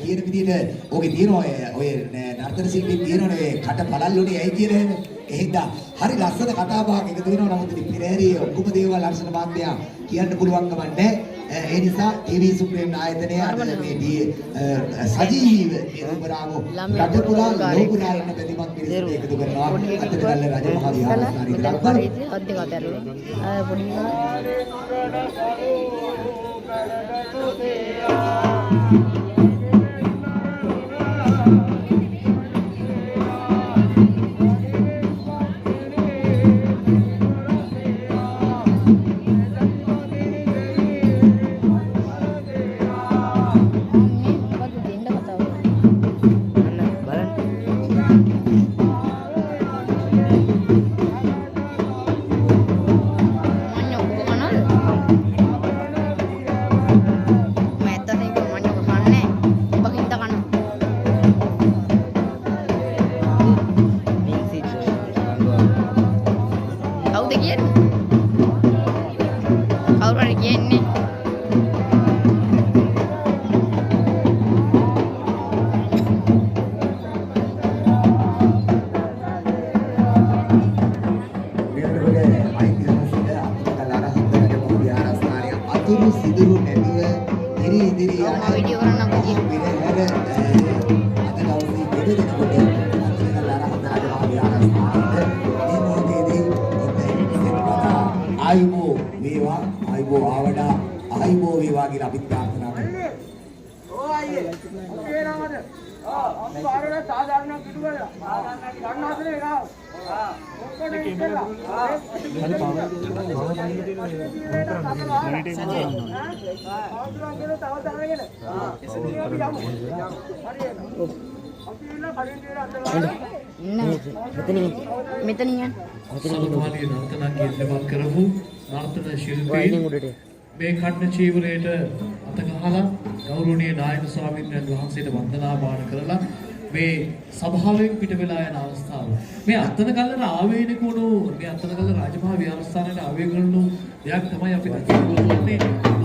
කියන විදිහට ඔගේ තියෙන ඔය නර්තන ශිල්පී තියෙනනේ කට පළල්ලුනේ ඇයි කියලා එහෙම. එහෙනම් හරි ලස්සන කතා බහක් එකතු වෙනවා. නමුත් ඉතින් පෙරහැරියේ ඔක්කොම දේවල් ලක්ෂණ මාත්‍යා කියන්න පුළුවන් කම නැහැ. ඒ නිසා ටීවී සුප්‍රීම් ආයතනය මේ සජීවීව නිරූපණාව රටපුරා ලෝකුරා ඉන්න ප්‍රතිමත් පිරිස එකතු කරනවා. අතනගල්ල රජමහා විහාරස්ථානයේ සිදුරු නැතුව ඉදිරි යන වීඩියෝ කරන්න අපිට පෙරහැර අද දවසේ දෙදෙනෙකුට අතනගල්ල රජමහා විහාරස්ථානයේ මේ මොහොතේදී ආයුබෝ වේවා ආයුබෝ ආවඩා ආයුබෝ වේවා කියලා අපි ප්‍රාර්ථනා කරනවා. ඕ අයියේ ඔකේ නමද? අපි පාරවල සාධාරණ කිඩුවල ගන්න හදනේ නාව. ඔක්කොම ඉස්සෙල්ලා. මෙතනින් සමකාලීන නර්තන කේන්ද්‍රපත් කරපු නර්තන ශිල්පී මේ කඩන චීවරයට අත ගහලා ගෞරවනීය නායක ස්වාමීන් වහන්සේට වන්දනාමාන කරලා මේ සභාවෙන් පිට වෙලා යන අවස්ථාව. මේ අත්තනගල්ලට ආවේනික වුණු මේ අත්තනගල්ල රාජමහා විහාරස්ථානයේ ආවේනික වුණු දෙයක් තමයි අපි දැක්කේ.